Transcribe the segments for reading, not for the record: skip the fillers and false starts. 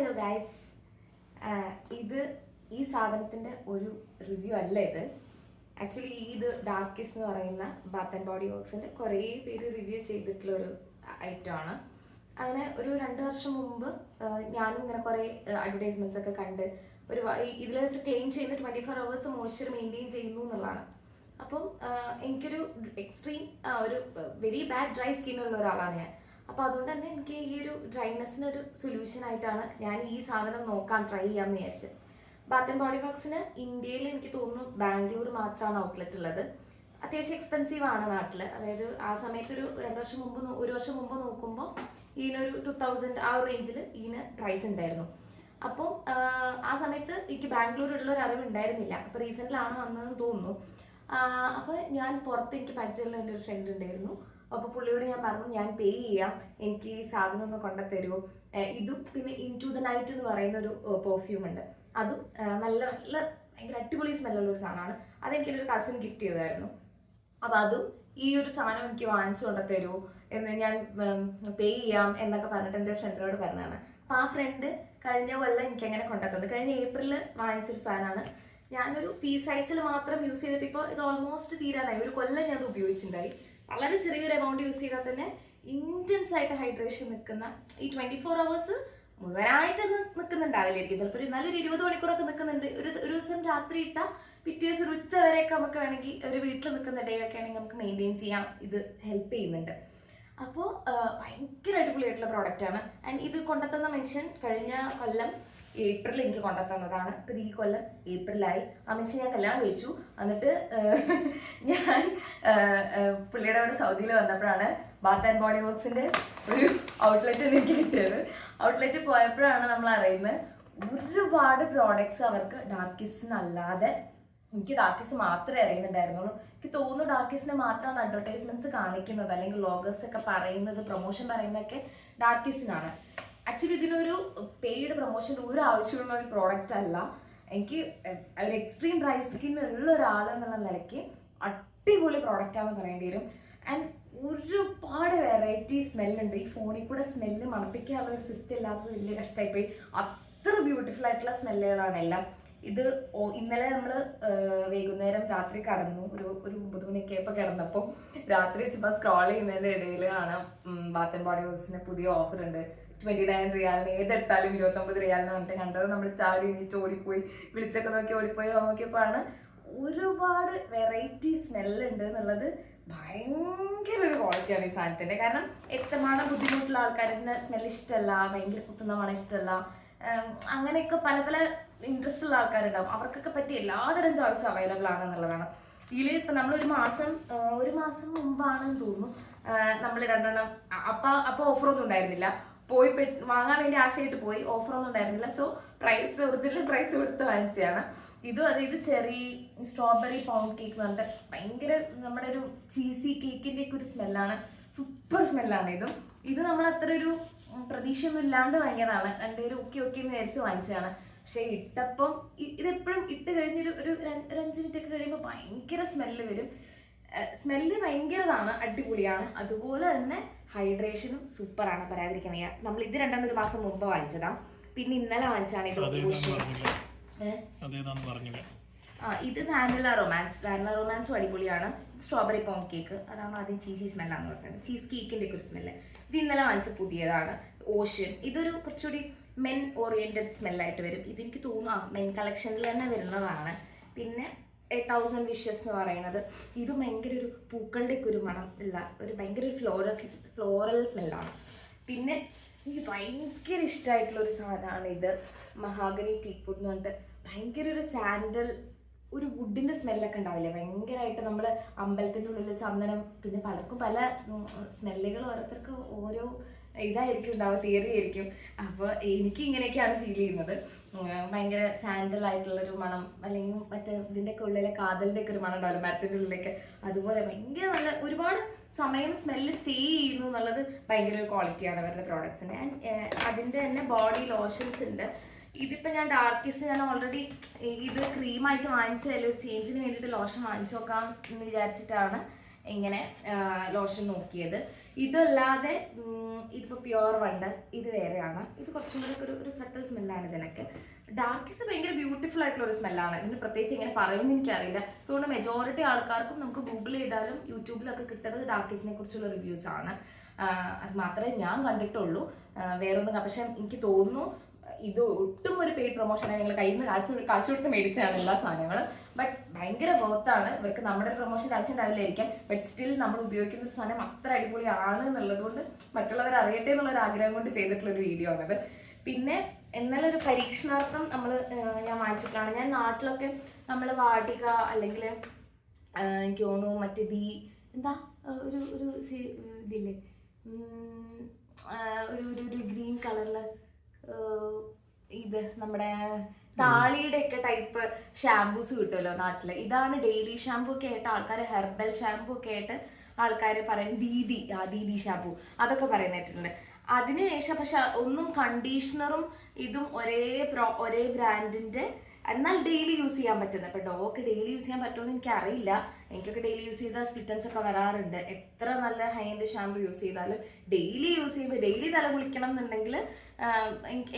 Hello guys, ഇത് ഈ സാധനത്തിൻ്റെ ഒരു റിവ്യൂ അല്ല. ഇത് ആക്ച്വലി ഇത് ഡാർക്കിസ് എന്ന് പറയുന്ന ബാത്ത് ആൻഡ് ബോഡി വർക്സിൻ്റെ കുറേ പേര് റിവ്യൂ ചെയ്തിട്ടുള്ളൊരു ഐറ്റമാണ്. അങ്ങനെ ഒരു 2 വർഷം മുമ്പ് ഞാനും ഇങ്ങനെ കുറേ അഡ്വർടൈസ്മെൻറ്റ്സ് ഒക്കെ കണ്ട് ഇതിൽ ക്ലെയിം ചെയ്യുന്ന 24 hours മോയ്സ്ചർ മെയിൻറ്റെയിൻ ചെയ്യുന്നു എന്നുള്ളതാണ്. അപ്പം എനിക്കൊരു എക്സ്ട്രീം ഒരു വെരി ബാഡ് ഡ്രൈ സ്കിന്നുള്ള ഒരാളാണ് ഞാൻ. അപ്പോൾ അതുകൊണ്ട് തന്നെ എനിക്ക് ഈ ഒരു ഡ്രൈനെസ്സിനൊരു സൊല്യൂഷൻ ആയിട്ടാണ് ഞാൻ ഈ സാധനം ട്രൈ ചെയ്യാമെന്ന് വിചാരിച്ചത്. ബാത്ത് ആൻഡ് ബോഡി വർക്സിന് ഇന്ത്യയിൽ എനിക്ക് തോന്നുന്നു ബാംഗ്ലൂർ മാത്രമാണ് ഔട്ട്ലെറ്റ് ഉള്ളത്. അത്യാവശ്യം എക്സ്പെൻസീവ് ആണ് നാട്ടിൽ. അതായത് ആ സമയത്ത് ഒരു 1 വർഷം മുമ്പ് നോക്കുമ്പോൾ ഇതിനൊരു 2000 ആ ഒരു റേഞ്ചിൽ ഇതിന് പ്രൈസ് ഉണ്ടായിരുന്നു. അപ്പോൾ ആ സമയത്ത് എനിക്ക് ബാംഗ്ലൂരുള്ള ഒരു അറിവ് ഉണ്ടായിരുന്നില്ല. അപ്പോൾ റീസെൻ്റിലാണ് വന്നതെന്ന് തോന്നുന്നു. അപ്പോൾ ഞാൻ പുറത്ത് എനിക്ക് പരിചയമുള്ള എൻ്റെ ഒരു ഫ്രണ്ട് ഉണ്ടായിരുന്നു. അപ്പോൾ പുള്ളിയോട് ഞാൻ പറഞ്ഞു, ഞാൻ പേ ചെയ്യാം, എനിക്ക് ഈ സാധനം ഒന്ന് കൊണ്ടുതരുമോ. ഇതും പിന്നെ ഇൻ ടു ദ നൈറ്റ് എന്ന് പറയുന്ന ഒരു പെർഫ്യൂം ഉണ്ട്. അതും നല്ല നല്ല ഭയങ്കര അടിപൊളി സ്മെല്ലുള്ള ഒരു സാധനമാണ്. അതെനിക്കൊരു കസിൻ ഗിഫ്റ്റ് ചെയ്തായിരുന്നു. അപ്പോൾ അതും ഈ ഒരു സാധനം എനിക്ക് വാങ്ങിച്ചു കൊണ്ടുതരുമോ എന്ന് ഞാൻ പേ ചെയ്യാം എന്നൊക്കെ പറഞ്ഞിട്ട് എൻ്റെ ഫ്രണ്ടിനോട് പറഞ്ഞതാണ്. അപ്പോൾ ആ ഫ്രണ്ട് കഴിഞ്ഞ കൊല്ലം എനിക്ക് അങ്ങനെ കൊണ്ടുത്തന്നത്. കഴിഞ്ഞ ഏപ്രിലിൽ വാങ്ങിച്ചൊരു സാധനമാണ്. ഞാനൊരു പീസ് സൈസിൽ മാത്രം യൂസ് ചെയ്തിട്ട് ഇപ്പോൾ ഇത് ഓൾമോസ്റ്റ് തീരാനായി. ഒരു കൊല്ലം ഞാൻ അത് ഉപയോഗിച്ചിട്ടുണ്ടായി. വളരെ ചെറിയൊരു എമൗണ്ട് യൂസ് ചെയ്താൽ തന്നെ ഇൻറ്റൻസ് ആയിട്ട് ഹൈഡ്രേഷൻ നിൽക്കുന്ന ഈ 24 hours മുഴുവനായിട്ട് നിൽക്കുന്നുണ്ടാവില്ലായിരിക്കും. ചിലപ്പോൾ നല്ലൊരു 20 മണിക്കൂറൊക്കെ നിൽക്കുന്നുണ്ട്. ഒരു ദിവസം രാത്രി ഇട്ടാൽ പിറ്റേ ദിവസം ഒരു ഉച്ച വരെയൊക്കെ നമുക്ക് വേണമെങ്കിൽ ഒരു വീട്ടിൽ നിൽക്കുന്ന ഡേ ഒക്കെ ആണെങ്കിൽ നമുക്ക് മെയിൻറ്റെയിൻ ചെയ്യാം. ഇത് ഹെൽപ്പ് ചെയ്യുന്നുണ്ട്. അപ്പോൾ ഭയങ്കര അടിപൊളിയായിട്ടുള്ള പ്രോഡക്റ്റാണ്. ആൻഡ് ഇത് കൊണ്ടുത്തന്ന മനുഷ്യൻ കഴിഞ്ഞ കൊല്ലം ഏപ്രിൽ എനിക്ക് കൊണ്ടുത്തന്നതാണ്. ഇപ്പം ഈ കൊല്ലം ഏപ്രിലായി. ആ മനുഷ്യൻ ഞാൻ കല്യാണം കഴിച്ചു. എന്നിട്ട് ഞാൻ പുള്ളിയുടെ അവിടെ സൗദിയിൽ വന്നപ്പോഴാണ് ബാത്ത് ആൻഡ് ബോഡി വർക്സിൻ്റെ ഒരു ഔട്ട്ലെറ്റ് എനിക്ക് കിട്ടിയത്. ഔട്ട്ലെറ്റ് പോയപ്പോഴാണ് നമ്മൾ അറിയുന്നത് ഒരുപാട് പ്രോഡക്ട്സ് അവർക്ക് ഡാർക്കിസിനല്ലാതെ, എനിക്ക് ഡാർക്കിസ് മാത്രമേ അറിയുന്നുണ്ടായിരുന്നുള്ളൂ. എനിക്ക് തോന്നുന്നു ഡാർക്കിസിന് മാത്രമാണ് അഡ്വർടൈസ്മെൻറ്റ്സ് കാണിക്കുന്നത്, അല്ലെങ്കിൽ ലോഗേഴ്സ് ഒക്കെ പറയുന്നത്, പ്രൊമോഷൻ പറയുന്നതൊക്കെ ഡാർക്കിസിനാണ്. ആക്ച്വലി ഇതിനൊരു പെയ്ഡ് പ്രൊമോഷൻ ഒരു ആവശ്യമുള്ള ഒരു പ്രോഡക്റ്റ് അല്ല. എനിക്ക് ഒരു എക്സ്ട്രീം ഡ്രൈ സ്കിൻ ഉള്ള ഒരാൾ എന്നുള്ള നിലയ്ക്ക് അടിപൊളി പ്രോഡക്റ്റാണെന്ന് പറയേണ്ടി വരും. ആൻഡ് ഒരുപാട് വെറൈറ്റി സ്മെല്ലുണ്ട്. ഈ ഫോണിൽ കൂടെ സ്മെല്ല് മണപ്പിക്കാനുള്ള ഒരു സിസ്റ്റം ഇല്ലാത്തത് വലിയ കഷ്ടമായിപ്പോയി. അത്ര ബ്യൂട്ടിഫുൾ ആയിട്ടുള്ള സ്മെല്ലുകളാണ് എല്ലാം. ഇത് ഇന്നലെ നമ്മൾ വൈകുന്നേരം രാത്രി കടന്നു, ഒരു 9 മണിയൊക്കെ ആയപ്പോൾ കിടന്നപ്പോൾ രാത്രി ചുമ്മാ സ്ക്രോൾ ചെയ്യുന്നതിൻ്റെ ഇടയിൽ കാണാം ബാത്ത് ആൻഡ് ബോഡി വർക്സിന് പുതിയ ഓഫർ ഉണ്ട്. 29 റിയാലിന് ഏതെടുത്താലും 29 റിയാലിന് പറഞ്ഞിട്ട് കണ്ടത്. നമ്മൾ ചാടി എണീച്ച് ഓടിപ്പോയി, വിളിച്ചൊക്കെ നോക്കി ഓടിപ്പോയി നോക്കിയപ്പോഴാണ് ഒരുപാട് വെറൈറ്റി സ്മെല്ലുണ്ട് എന്നുള്ളത്. ഭയങ്കര ഒരു ക്വാളിറ്റിയാണ് ഈ സാധനത്തിൻ്റെ. കാരണം എത്രമാണ് ബുദ്ധിമുട്ടുള്ള ആൾക്കാരുടെ സ്മെൽ ഇഷ്ടമല്ല, ഭയങ്കര കുത്തുന്ന മണം ഇഷ്ടമല്ല, അങ്ങനെയൊക്കെ പല പല ഇൻട്രസ്റ്റ് ഉള്ള ആൾക്കാരുണ്ടാവും. അവർക്കൊക്കെ പറ്റിയ എല്ലാതരം ചോയ്സും അവൈലബിൾ ആണെന്നുള്ളതാണ്. ഇതിൽ ഇപ്പം നമ്മൾ ഒരു മാസം മുമ്പാണെന്ന് തോന്നുന്നു നമ്മൾ 2 എണ്ണം. അപ്പോൾ ഓഫറൊന്നും ഉണ്ടായിരുന്നില്ല. പോയി വാങ്ങാൻ വേണ്ടി ആശയായിട്ട് പോയി, ഓഫറൊന്നും ഉണ്ടായിരുന്നില്ല. സോ ഒറിജിനൽ പ്രൈസ് കൊടുത്ത് വാങ്ങിച്ചതാണ്. ഇത് ചെറി സ്ട്രോബെറി പൗണ്ട് കേക്ക് എന്ന് പറഞ്ഞിട്ട് ഭയങ്കര നമ്മുടെ ഒരു ചീസി കേക്കിൻ്റെ ഒക്കെ ഒരു സ്മെല്ലാണ്. സൂപ്പർ സ്മെല്ലാണ് ഇത് നമ്മൾ അത്ര ഒരു പ്രതീക്ഷയൊന്നും ഇല്ലാണ്ട് വാങ്ങിയതാണ്. രണ്ടുപേരും ഓക്കെ എന്ന് വിചാരിച്ച് വാങ്ങിച്ചതാണ്. പക്ഷേ ഇട്ടപ്പം ഇതെപ്പോഴും ഇട്ട് കഴിഞ്ഞൊരു 5 മിനിറ്റ് ഒക്കെ കഴിയുമ്പോൾ ഭയങ്കര സ്മെല്ല് വരും. സ്മെല്ല് ഭയങ്കരതാണ്, അടിപൊളിയാണ്. അതുപോലെ തന്നെ ഹൈഡ്രേഷനും സൂപ്പറാണ്, പറയാതിരിക്കാൻ വയ്യ. നമ്മൾ ഇത് 1 മാസം മുമ്പ് വാങ്ങിച്ചതാണ്. പിന്നെ ഇന്നലെ വാങ്ങിച്ചതാണ് ഇത്. ഇത് വാനില റൊമാൻസും അടിപൊളിയാണ്. സ്ട്രോബെറി പൗണ്ട് കേക്ക്, അതാണ് ആദ്യം ചീസി സ്മെല്ലാന്ന് പറഞ്ഞത്. ചീസ് കേക്കിൻ്റെ ഒക്കെ ഒരു സ്മെല്ല്. ഇത് ഇന്നലെ വാങ്ങിച്ച പുതിയതാണ്. ഓഷ്യൻ, ഇതൊരു കുറച്ചുകൂടി മെൻ ഓറിയൻറ്റഡ് സ്മെല്ലായിട്ട് വരും. ഇതെനിക്ക് തോന്നുന്നു മെൻ കളക്ഷനിൽ തന്നെ വരുന്നതാണ്. പിന്നെ 1000 വിഷസ് എന്ന് പറയുന്നത്, ഇത് ഭയങ്കര ഒരു പൂക്കളുടെ ഒക്കെ ഒരു മണം ഉള്ള ഒരു ഭയങ്കര ഒരു ഫ്ലോറൽ സ്മെല്ലാണ്. പിന്നെ എനിക്ക് ഭയങ്കര ഇഷ്ടമായിട്ടുള്ള ഒരു സാധനമാണ് ഇത്, മഹാഗണി ടീക്വുഡ് എന്ന് പറഞ്ഞിട്ട്. ഭയങ്കര ഒരു സാൻഡൽ, ഒരു വുഡിൻ്റെ സ്മെല്ലൊക്കെ ഉണ്ടാവില്ലേ, ഭയങ്കരമായിട്ട്. നമ്മൾ അമ്പലത്തിൻ്റെ ഉള്ളിൽ ചന്ദനം, പിന്നെ പലർക്കും പല സ്മെല്ലുകൾ, ഓരോരുത്തർക്ക് ഓരോ ഇതായിരിക്കും ഉണ്ടാവുക, തിയറി ആയിരിക്കും. അപ്പോൾ എനിക്ക് ഇങ്ങനെയൊക്കെയാണ് ഫീൽ ചെയ്യുന്നത്. ഭയങ്കര സാൻഡൽ ആയിട്ടുള്ളൊരു മണം, അല്ലെങ്കിൽ മറ്റേ ഇതിൻ്റെയൊക്കെ ഉള്ളിലെ കാതലിൻ്റെ ഒക്കെ ഒരു മണം ഉണ്ടാവില്ല മരത്തിൻ്റെ ഉള്ളിലേക്ക്, അതുപോലെ ഭയങ്കര നല്ല ഒരുപാട് സമയം സ്മെല്ല് സ്റ്റേ ചെയ്യുന്നു എന്നുള്ളത് ഭയങ്കര ഒരു ക്വാളിറ്റിയാണ് അവരുടെ പ്രോഡക്ട്സിന്. ആൻഡ് അതിൻ്റെ തന്നെ ബോഡി ലോഷൻസ് ഉണ്ട്. ഇതിപ്പോൾ ഞാൻ ഡാർക്കിസ് ഞാൻ ഓൾറെഡി ഇത് ക്രീമായിട്ട് വാങ്ങിച്ചതല്ല, ഒരു ചേഞ്ചിന് വേണ്ടിയിട്ട് ലോഷൻ വാങ്ങിച്ചു നോക്കാം എന്ന് വിചാരിച്ചിട്ടാണ് ഇങ്ങനെ ലോഷൻ നോക്കിയത്. ഇതല്ലാതെ ഇതിപ്പോൾ പ്യുവർ വണ്ടർ ഇത് വേറെയാണ്. ഇത് കുറച്ചും കൂടി ഒരു സട്ടൽ സ്മെല്ലാണ് ഇതിനൊക്കെ. ഡാർക്കിസ് ഭയങ്കര ബ്യൂട്ടിഫുൾ ആയിട്ടുള്ള ഒരു സ്മെല്ലാണ്. ഇതിന് പ്രത്യേകിച്ച് എങ്ങനെ പറയുമെന്ന് എനിക്കറിയില്ല. അതുകൊണ്ട് മെജോറിറ്റി ആൾക്കാർക്കും നമുക്ക് ഗൂഗിൾ ചെയ്താലും യൂട്യൂബിലൊക്കെ കിട്ടുന്നത് ഡാർക്കിസിനെ കുറിച്ചുള്ള റിവ്യൂസ് ആണ്. അത് മാത്രമേ ഞാൻ കണ്ടിട്ടുള്ളൂ, വേറൊന്നും. പക്ഷെ എനിക്ക് തോന്നുന്നു ഇത് ഒട്ടും ഒരു പെയ്ഡ് പ്രൊമോഷനാണ്. ഞങ്ങൾ കയ്യിൽ നിന്ന് കാശ് കൊടുത്ത് മേടിച്ചതാണ് എല്ലാ സാധനങ്ങളും. ബട്ട് ഭയങ്കര വർത്താണ്. ഇവർക്ക് നമ്മുടെ പ്രൊമോഷൻ്റെ ആവശ്യം ഉണ്ടാവില്ലായിരിക്കാം. ബട്ട് സ്റ്റിൽ നമ്മൾ ഉപയോഗിക്കുന്ന സാധനം അത്ര അടിപൊളിയാണ് എന്നുള്ളത് കൊണ്ട് മറ്റുള്ളവർ അറിയട്ടെ എന്നുള്ളൊരു ആഗ്രഹം കൊണ്ട് ചെയ്തിട്ടുള്ളൊരു വീഡിയോ ആണത്. പിന്നെ എന്നാലും ഒരു പരീക്ഷണാർത്ഥം ഞാൻ വാങ്ങിച്ചിട്ടാണ്. ഞാൻ നാട്ടിലൊക്കെ നമ്മൾ വാടിക അല്ലെങ്കിൽ എനിക്ക് തോന്നുന്നു മറ്റേ എന്താ ഒരു ഇതില്ലേ, ഒരു ഗ്രീൻ കളറിൽ ഇത് നമ്മുടെ താളിയുടെ ഒക്കെ ടൈപ്പ് ഷാംപൂസ് കിട്ടുമല്ലോ നാട്ടില്. ഇതാണ് ഡെയിലി ഷാംപൂ ഒക്കെ ആയിട്ട് ആൾക്കാർ, ഹെർബൽ ഷാംപൂ ഒക്കെ ആയിട്ട് ആൾക്കാർ പറയും ദീദി ഷാംപൂ അതൊക്കെ പറയുന്നിട്ടുണ്ട്. അതിനുശേഷം പക്ഷെ ഒന്നും കണ്ടീഷണറും ഇതും ഒരേ ബ്രാൻഡിന്റെ, എന്നാൽ ഡെയിലി യൂസ് ചെയ്യാൻ പറ്റുന്നത്. ഇപ്പൊ ഡോക്ക് ഡെയിലി യൂസ് ചെയ്യാൻ പറ്റുമെന്ന് എനിക്കറിയില്ല. എനിക്കൊക്കെ ഡെയിലി യൂസ് ചെയ്താൽ സ്പ്ലിറ്റൻസ് ഒക്കെ വരാറുണ്ട്. എത്ര നല്ല ഹൈ എൻഡ് ഷാമ്പു യൂസ് ചെയ്താലും ഡെയിലി യൂസ് ചെയ്യുമ്പോൾ ഡെയിലി തല കുളിക്കണം എന്നുണ്ടെങ്കിൽ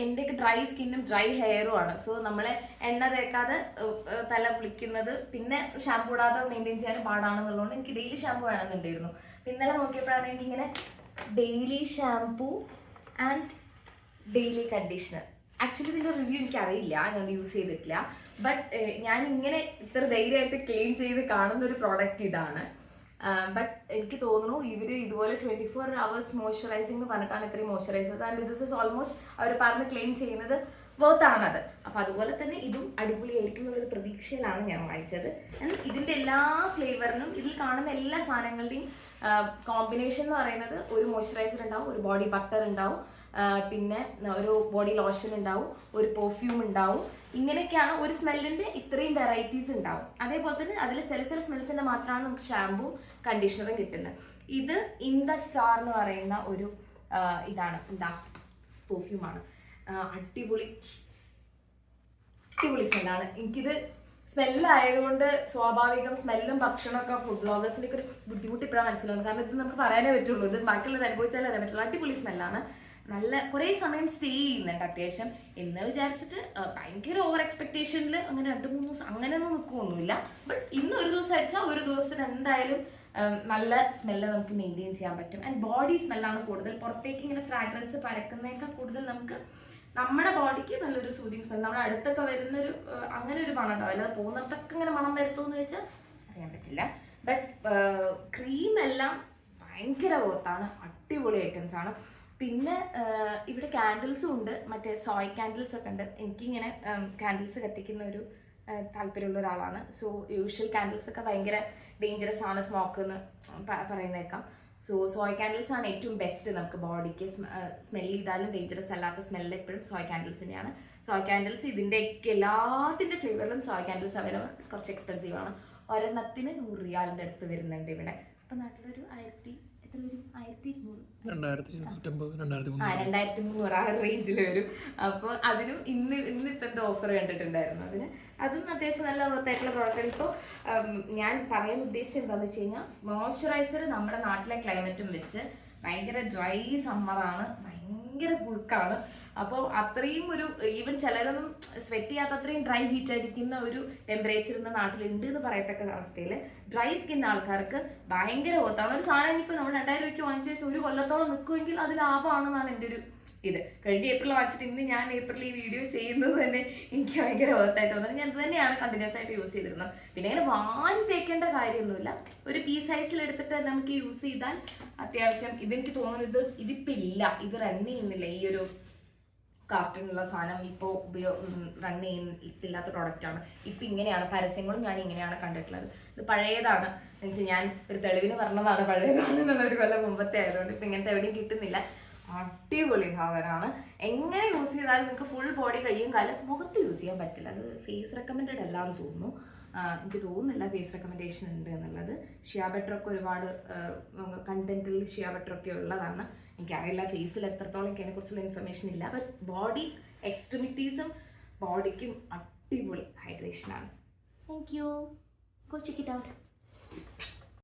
എൻ്റെയൊക്കെ ഡ്രൈ സ്കിന്നും ഡ്രൈ ഹെയറും ആണ്. സോ നമ്മളെ എണ്ണ തേക്കാതെ തല കുളിക്കുന്നത് പിന്നെ ഷാമ്പു ഇടാതെ മെയിൻറ്റെയിൻ ചെയ്യാൻ പാടാണെന്നുള്ളതുകൊണ്ട് എനിക്ക് ഡെയിലി ഷാമ്പു വേണമെന്നുണ്ടായിരുന്നു. ഇന്നലെ നോക്കിയപ്പോഴാണ് എനിക്കിങ്ങനെ daily shampoo and daily conditioner. Actually ഇതിൻ്റെ റിവ്യൂ എനിക്കറിയില്ല, ഞാൻ യൂസ് ചെയ്തിട്ടില്ല. ബട്ട് ഞാൻ ഇങ്ങനെ ഇത്ര ധൈര്യമായിട്ട് ക്ലെയിം ചെയ്ത് കാണുന്ന ഒരു പ്രോഡക്റ്റ് ഇതാണ്. ബട്ട് എനിക്ക് തോന്നുന്നു ഇവർ ഇതുപോലെ 24 hours മോയ്സ്ചറൈസിംഗ് എന്ന് പറഞ്ഞിട്ടാണ് ഇത്രയും moisturisers. And this is almost അവർ പറഞ്ഞ് ക്ലെയിം ചെയ്യുന്നത് വർത്താണത്. അപ്പം അതുപോലെ തന്നെ ഇതും അടിപൊളിയായിരിക്കും എന്നുള്ളൊരു പ്രതീക്ഷയിലാണ് ഞാൻ വാങ്ങിച്ചത്. ആൻഡ് ഇതിൻ്റെ എല്ലാ ഫ്ലേവറിനും ഇതിൽ കാണുന്ന എല്ലാ സാധനങ്ങളുടെയും കോമ്പിനേഷൻ എന്ന് പറയുന്നത് ഒരു മോയ്സ്ചറൈസർ ഉണ്ടാവും, ഒരു ബോഡി ബട്ടർ ഉണ്ടാവും, പിന്നെ ഒരു ബോഡി ലോഷൻ ഉണ്ടാവും, ഒരു പെർഫ്യൂം ഉണ്ടാവും. ഇങ്ങനെയൊക്കെയാണ് ഒരു സ്മെല്ലിൻ്റെ ഇത്രയും വെറൈറ്റീസ് ഉണ്ടാവും. അതേപോലെ തന്നെ അതിൽ ചില സ്മെൽസിൻ്റെ മാത്രമാണ് നമുക്ക് ഷാമ്പുവും കണ്ടീഷണറും കിട്ടുന്നത്. ഇത് ഇൻ ദ സ്റ്റാർ എന്ന് പറയുന്ന ഒരു ഇതാണ് പെർഫ്യൂമാണ്. അടിപൊളി സ്മെല്ലാണ്. എനിക്കിത് സ്മെല്ലായതുകൊണ്ട് സ്വാഭാവികം സ്മെല്ലും ഭക്ഷണമൊക്കെ ഫുഡ് ബ്ലോഗേഴ്സിൻ്റെ ഒരു ബുദ്ധിമുട്ട് ഇപ്പോഴാണ് മനസ്സിലാവുന്നത്. കാരണം ഇത് നമുക്ക് പറയാനേ പറ്റുള്ളൂ, ഇത് ബാക്കിയുള്ളത് അനുഭവിച്ചാലേ അറിയാൻ പറ്റുള്ളൂ. അടിപൊളി സ്മെല്ലാണ്. നല്ല കുറേ സമയം സ്റ്റേ ചെയ്യുന്നുണ്ട് അത്യാവശ്യം. എന്ന് വിചാരിച്ചിട്ട് ഭയങ്കര ഓവർ എക്സ്പെക്ടേഷനിൽ അങ്ങനെ 2-3 ദിവസം അങ്ങനെയൊന്നും നിൽക്കുകയൊന്നുമില്ല. ബട്ട് ഇന്ന് ഒരു ദിവസം അടിച്ചാൽ ഒരു ദിവസത്തിന് എന്തായാലും നല്ല സ്മെല്ല് നമുക്ക് മെയിൻറ്റെയിൻ ചെയ്യാൻ പറ്റും. ആൻഡ് ബോഡി സ്മെല്ലാണ് കൂടുതൽ. പുറത്തേക്ക് ഇങ്ങനെ ഫ്രാഗ്രൻസ് പരക്കുന്നതിനേക്കാൾ കൂടുതൽ നമുക്ക് നമ്മുടെ ബോഡിക്ക് നല്ലൊരു സൂതിങ് സ്മെൽ, നമ്മുടെ അടുത്തൊക്കെ വരുന്നൊരു അങ്ങനെ ഒരു മണം ഉണ്ടാവും. അല്ലാതെ പോകുന്നിടത്തൊക്കെ ഇങ്ങനെ മണം വരുത്തുമെന്ന് ചോദിച്ചാൽ അറിയാൻ പറ്റില്ല. ബട്ട് ക്രീം എല്ലാം ഭയങ്കര വർത്താണ്, അടിപൊളി ഐറ്റംസ് ആണ്. പിന്നെ ഇവിടെ കാൻഡിൽസും ഉണ്ട്, മറ്റേ സോയ് കാൻഡിൽസ് ഒക്കെ ഉണ്ട്. എനിക്കിങ്ങനെ കാൻഡിൽസ് കത്തിക്കുന്ന ഒരു താല്പര്യമുള്ള ഒരാളാണ്. സോ യൂഷ്വൽ കാൻഡിൽസ് ഒക്കെ ഭയങ്കര ഡേഞ്ചറസ് ആണ് സ്മോക്ക് എന്ന് പറയുന്നേക്കാം. സോ സോയ് കാൻഡിൽസ് ആണ് ഏറ്റവും ബെസ്റ്റ്. നമുക്ക് ബോഡിക്ക് സ്മെൽ ചെയ്താലും ഡേഞ്ചറസ് അല്ലാത്ത സ്മെല്ല് എപ്പോഴും സോയ് കാൻഡിൽസിൻ്റെയാണ്. സോയ് കാൻഡിൽസ് ഇതിൻ്റെയൊക്കെ എല്ലാത്തിൻ്റെ ഫ്ലേവറിലും സോയ് കാൻഡിൽസ് അവൈലബിൾ. കുറച്ച് എക്സ്പെൻസീവ് ആണ്. ഒരെണ്ണത്തിന് 100 റിയാലിൻ്റെ അടുത്ത് വരുന്നുണ്ട് ഇവിടെ. അപ്പം നാട്ടിലൊരു 2300 ആ റേഞ്ചിൽ വരും. അപ്പോൾ അതിനും ഇന്നിപ്പോൾ എന്താ ഓഫർ കണ്ടിട്ടുണ്ടായിരുന്നു. അതും അത്യാവശ്യം നല്ല വർത്തായിട്ടുള്ള പ്രോഡക്റ്റാണ്. ഇപ്പോൾ ഞാൻ പറയാൻ ഉദ്ദേശിച്ചത് എന്താണെന്ന് വെച്ച് കഴിഞ്ഞാൽ, മോയ്സ്ചറൈസർ നമ്മുടെ നാട്ടിലെ ക്ലൈമറ്റും വെച്ച് ഭയങ്കര ഡ്രൈ സമ്മറാണ്, ഭയങ്കര പുഴുക്കാണ്. അപ്പോൾ അത്രയും ഒരു ഈവൻ ചിലരൊന്നും സ്വെറ്റ് ചെയ്യാത്ത അത്രയും ഡ്രൈ ഹീറ്റ് അടിക്കുന്ന ഒരു ടെമ്പറേച്ചർ ഇന്ന് നാട്ടിലുണ്ട് എന്ന് പറയത്തക്ക അവസ്ഥയിൽ ഡ്രൈ സ്കിൻ ആൾക്കാർക്ക് ഭയങ്കര ഓർത്താണ്. ഒരു സാധനം ഇപ്പോൾ നമ്മൾ 2000 രൂപയ്ക്ക് വാങ്ങിച്ചു വെച്ചാൽ ഒരു കൊല്ലത്തോളം നിൽക്കുമെങ്കിൽ അത് ലാഭമാണെന്നാണ് എൻ്റെ ഒരു ഇത്. കഴിഞ്ഞ ഏപ്രിൽ വാങ്ങിച്ചിട്ട് ഇന്ന് ഞാൻ ഏപ്രിൽ ഈ വീഡിയോ ചെയ്യുന്നത് തന്നെ എനിക്ക് ഭയങ്കര വർത്തായിട്ട് തോന്നുന്നത്. ഞാൻ ഇത് തന്നെയാണ് കണ്ടിന്യൂസ് ആയിട്ട് യൂസ് ചെയ്തിരുന്നത്. പിന്നെ ഇങ്ങനെ വാരി തേക്കേണ്ട കാര്യമൊന്നുമില്ല. ഒരു പീ സൈസിൽ എടുത്തിട്ട് നമുക്ക് യൂസ് ചെയ്താൽ അത്യാവശ്യം ഇതെനിക്ക് തോന്നുന്നത് ഇതിപ്പോൾ ഇല്ല, ഇത് റൺ ചെയ്യുന്നില്ല. ഈ ഒരു കാർട്ടൂണുള്ള സാധനം ഇപ്പോൾ റൺ ചെയ്യുന്നില്ലാത്ത പ്രോഡക്റ്റാണ്. ഇപ്പം ഇങ്ങനെയാണ് പരസ്യങ്ങളും ഞാൻ ഇങ്ങനെയാണ് കണ്ടിട്ടുള്ളത്. ഇത് പഴയതാണ് എന്നുവെച്ചാൽ ഞാൻ ഒരു തെളിവിന് പറഞ്ഞതാണ് പഴയതാണ് എന്നുള്ളൊരു കൊല്ലം മുമ്പത്തെ ആയതുകൊണ്ട് ഇപ്പം ഇങ്ങനത്തെ എവിടെയും കിട്ടുന്നില്ല. അടിപൊളി സാധനമാണ്. എങ്ങനെ യൂസ് ചെയ്താലും നിങ്ങൾക്ക് ഫുൾ ബോഡി കയ്യും കാലം മുഖത്ത് യൂസ് ചെയ്യാൻ പറ്റില്ല. അത് ഫേസ് റെക്കമെൻഡഡ് അല്ലാന്ന് തോന്നുന്നു. എനിക്ക് തോന്നുന്നില്ല ഫേസ് റെക്കമെൻഡേഷൻ ഉണ്ട് എന്നുള്ളത്. ഷിയ ബട്ടറൊക്കെ ഒരുപാട് കണ്ടന്റിൽ ഷിയ ബട്ടറൊക്കെ ഉള്ളതാണ്. എനിക്കറിയില്ല ഫേസിൽ എത്രത്തോളം എനിക്ക് അതിനെക്കുറിച്ചുള്ള ഇൻഫർമേഷൻ ഇല്ല. ബട്ട് ബോഡി എക്സ്ട്രിമിറ്റീസും ബോഡിക്കും അടിപൊളി ഹൈഡ്രേഷനാണ്. Thank you. Go check it out.